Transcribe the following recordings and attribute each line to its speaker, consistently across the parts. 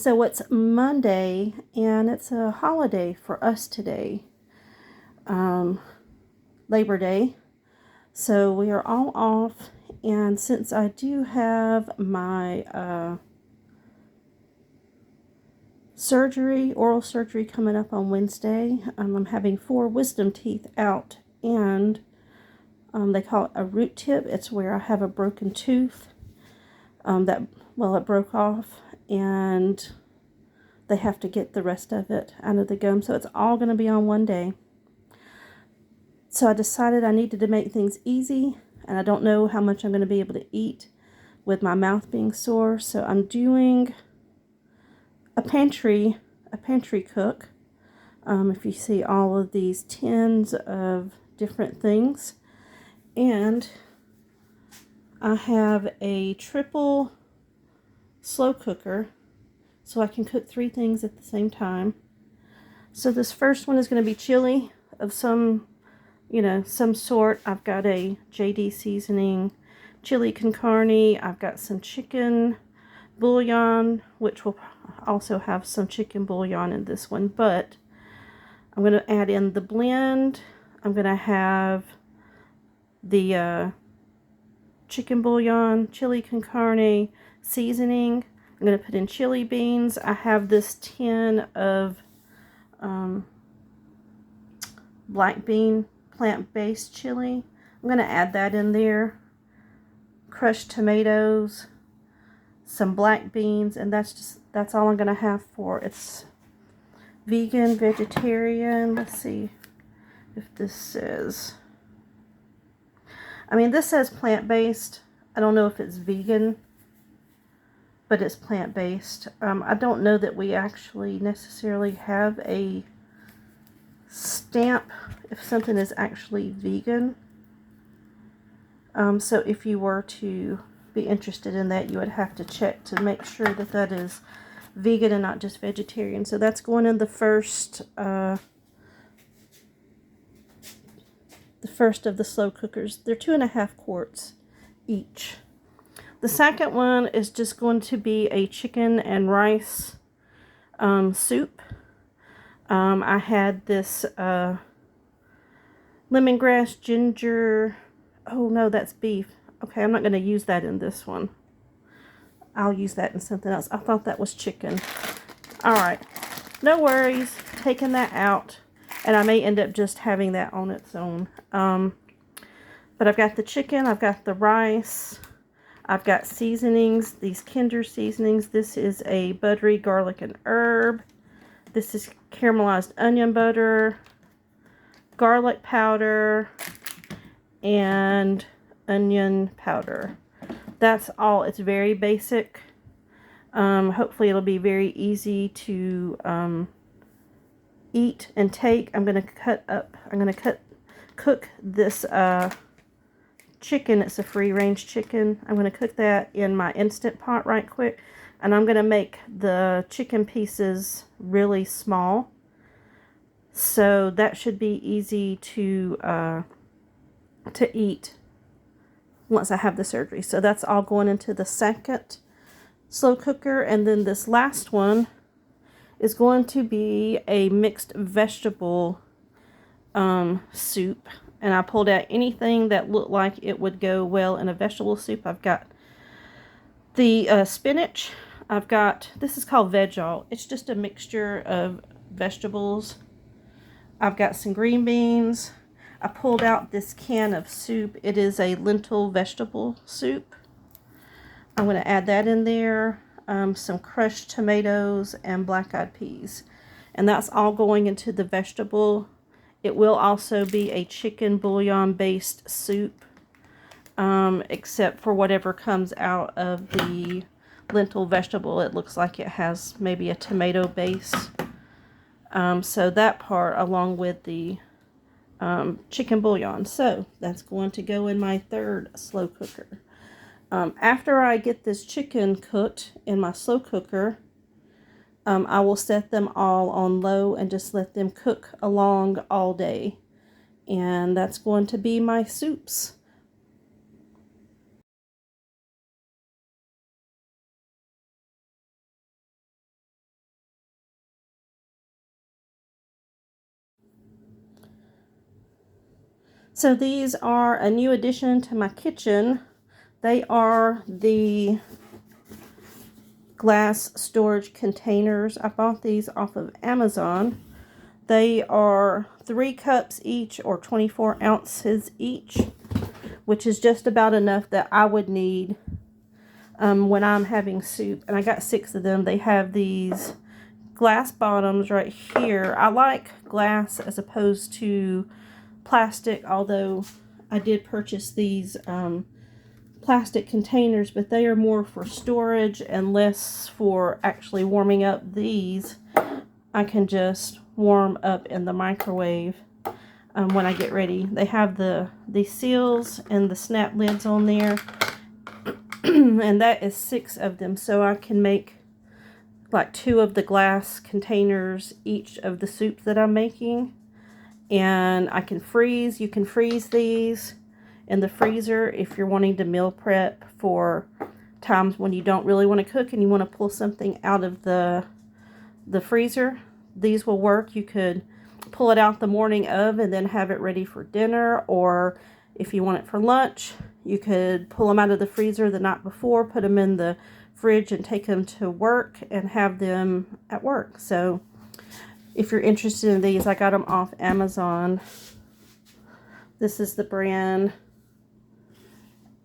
Speaker 1: So it's Monday, and it's a holiday for us today, Labor Day. So we are all off, and since I do have my oral surgery coming up on Wednesday, I'm having 4 wisdom teeth out, and they call it a root tip. It's where I have a broken tooth it broke off, and they have to get the rest of it out of the gum. So it's all going to be on one day. So I decided I needed to make things easy, and I don't know how much I'm going to be able to eat with my mouth being sore. So I'm doing a pantry cook. If you see all of these tins of different things. And I have a triple slow cooker, so I can cook 3 things at the same time. So this first one is going to be chili of some sort. I've got a JD seasoning chili con carne. I've got some chicken bouillon, which will also have some chicken bouillon in this one, but I'm going to add in the blend. I'm going to have the chicken bouillon, chili con carne, seasoning. I'm going to put in chili beans. I have this tin of black bean plant-based chili. I'm going to add that in there. Crushed tomatoes, some black beans, and that's all I'm going to have for it. It's vegan, vegetarian. Let's see if this says, this says plant-based. I don't know if it's vegan, but it's plant-based. I don't know that we actually necessarily have a stamp if something is actually vegan. So if you were to be interested in that, you would have to check to make sure that that is vegan and not just vegetarian. So that's going in the first of the slow cookers. They're 2.5 quarts each. The second one is just going to be a chicken and rice soup. I had this lemongrass, ginger. Oh no, that's beef. Okay, I'm not going to use that in this one. I'll use that in something else. I thought that was chicken. Alright, no worries. Taking that out. And I may end up just having that on its own. But I've got the chicken, I've got the rice, I've got seasonings, these Kinder seasonings. This is a buttery garlic and herb. This is caramelized onion butter, garlic powder, and onion powder. That's all. It's very basic. Hopefully it'll be very easy to eat and take. I'm going to cook this chicken. It's a free range chicken. I'm going to cook that in my Instant Pot right quick, and I'm going to make the chicken pieces really small, so that should be easy to eat once I have the surgery. So that's all going into the second slow cooker. And then this last one is going to be a mixed vegetable soup. And I pulled out anything that looked like it would go well in a vegetable soup. I've got the spinach. I've got, this is called Veg-All. It's just a mixture of vegetables. I've got some green beans. I pulled out this can of soup. It is a lentil vegetable soup. I'm going to add that in there. Some crushed tomatoes and black-eyed peas. And that's all going into the vegetable. It will also be a chicken bouillon based soup, except for whatever comes out of the lentil vegetable. It looks like it has maybe a tomato base. So that part along with the chicken bouillon. So that's going to go in my third slow cooker. After I get this chicken cooked in my slow cooker, I will set them all on low and just let them cook along all day. And that's going to be my soups. So these are a new addition to my kitchen. They are the glass storage containers. I bought these off of Amazon. They are 3 cups each, or 24 ounces each, which is just about enough that I would need when I'm having soup. And I got 6 of them. They have these glass bottoms right here. I like glass as opposed to plastic, although I did purchase these plastic containers, but they are more for storage and less for actually warming up. These I can just warm up in the microwave when I get ready. They have the seals and the snap lids on there, and that is 6 of them, so I can make like 2 of the glass containers each of the soups that I'm making. And I can freeze. You can freeze these in the freezer if you're wanting to meal prep for times when you don't really want to cook and you want to pull something out of the freezer. These will work. You could pull it out the morning of and then have it ready for dinner, or if you want it for lunch, you could pull them out of the freezer the night before, put them in the fridge, and take them to work and have them at work. So if you're interested in these, I got them off Amazon. This is the brand.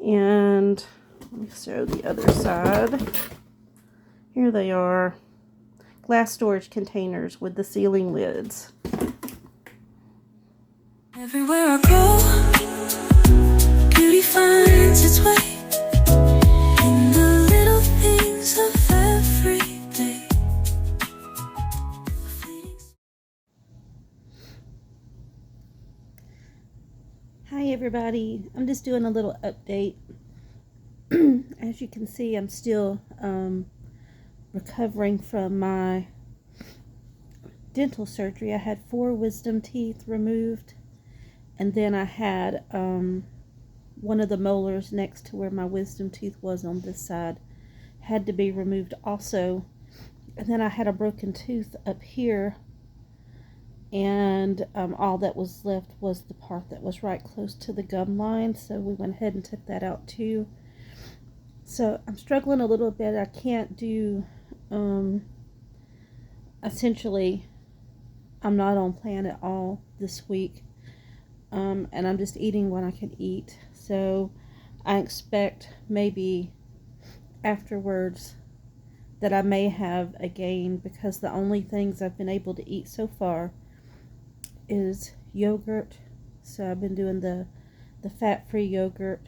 Speaker 1: And let me show the other side. Here they are. Glass storage containers with the sealing lids. Everywhere I go, beauty finds its way in the little things of every day. Hi everybody, I'm just doing a little update. As you can see, I'm still recovering from my dental surgery. I had 4 wisdom teeth removed, and then I had one of the molars next to where my wisdom tooth was on this side had to be removed also. And then I had a broken tooth up here, and all that was left was the part that was right close to the gum line, so we went ahead and took that out too. So I'm struggling a little bit. I can't do essentially I'm not on plan at all this week, and I'm just eating what I can eat. So I expect maybe afterwards that I may have a gain, because the only things I've been able to eat so far is yogurt. So I've been doing the fat-free yogurt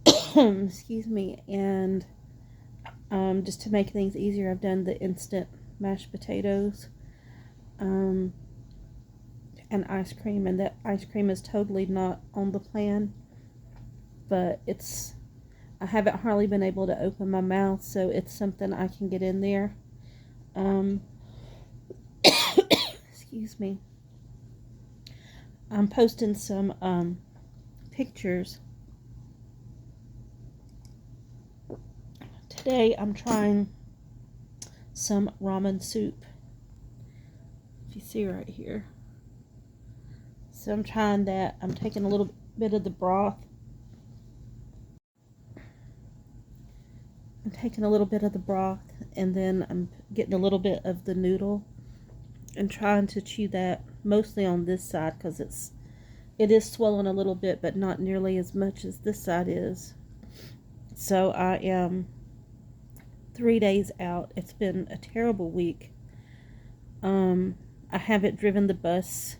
Speaker 1: excuse me, and just to make things easier, I've done the instant mashed potatoes and ice cream. And that ice cream is totally not on the plan, but I haven't hardly been able to open my mouth, so it's something I can get in there. Excuse me. I'm posting some pictures. Today I'm trying some ramen soup. If you see right here. So I'm trying that. I'm taking a little bit of the broth. And then I'm getting a little bit of the noodle and trying to chew that mostly on this side, because it is swollen a little bit, but not nearly as much as this side is. So I am 3 days out. It's been a terrible week. I haven't driven the bus.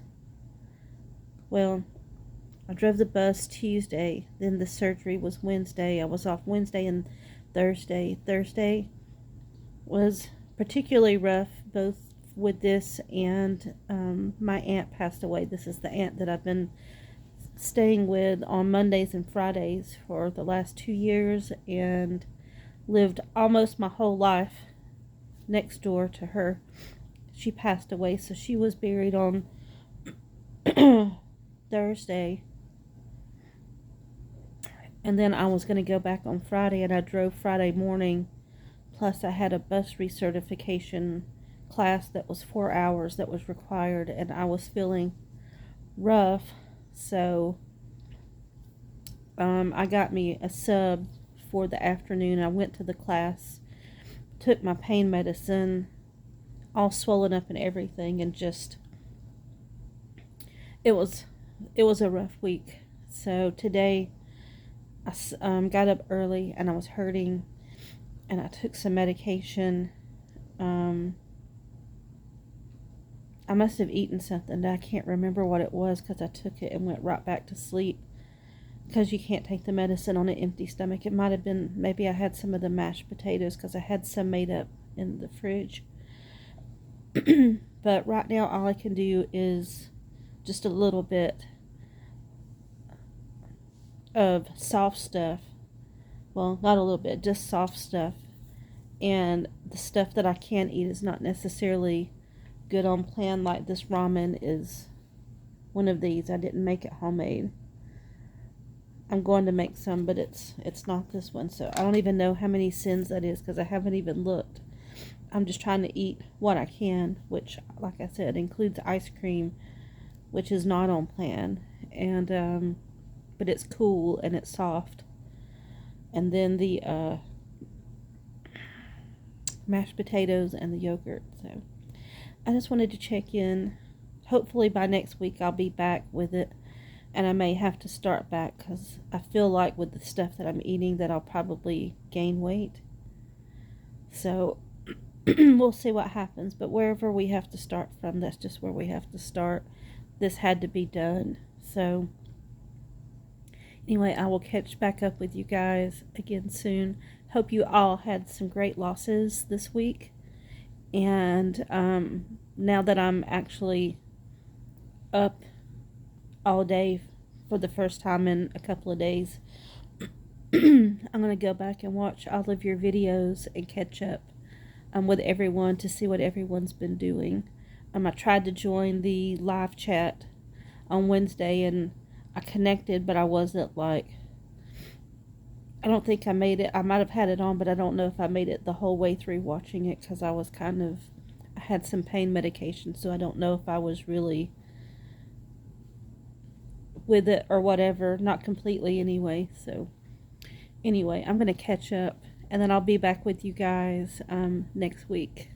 Speaker 1: Well, I drove the bus Tuesday, then the surgery was Wednesday. I was off Wednesday and Thursday. Thursday was particularly rough, both with this and my aunt passed away. This is the aunt that I've been staying with on Mondays and Fridays for the last 2 years, and lived almost my whole life next door to her. She passed away, so she was buried on Thursday, and then I was going to go back on Friday, and I drove Friday morning, plus I had a bus recertification class that was 4 hours that was required, and I was feeling rough, So I got me a sub for the afternoon. I went to the class, took my pain medicine, all swollen up and everything, and just it was a rough week. So today I got up early and I was hurting, and I took some medication. I must have eaten something that I can't remember what it was, because I took it and went right back to sleep, because you can't take the medicine on an empty stomach. It might have been, maybe I had some of the mashed potatoes, because I had some made up in the fridge. But right now all I can do is just a little bit of soft stuff. Well, not a little bit, just soft stuff. And the stuff that I can eat is not necessarily good on plan. Like this ramen is one of these. I didn't make it homemade. I'm going to make some, but it's not this one. So I don't even know how many sins that is, because I haven't even looked. I'm just trying to eat what I can, which, like I said, includes ice cream, which is not on plan. And but it's cool and it's soft. And then the mashed potatoes and the yogurt. So I just wanted to check in. Hopefully by next week I'll be back with it, and I may have to start back, because I feel like with the stuff that I'm eating that I'll probably gain weight. So we'll see what happens, but wherever we have to start from, that's just where we have to start. This had to be done. So anyway, I will catch back up with you guys again soon. Hope you all had some great losses this week. And now that I'm actually up all day for the first time in a couple of days, I'm going to go back and watch all of your videos and catch up with everyone to see what everyone's been doing. I tried to join the live chat on Wednesday, and I connected, but I wasn't like, I don't think I made it. I might have had it on, but I don't know if I made it the whole way through watching it, because I was I had some pain medication, so I don't know if I was really with it or whatever. Not completely anyway. So anyway, I'm going to catch up, and then I'll be back with you guys next week.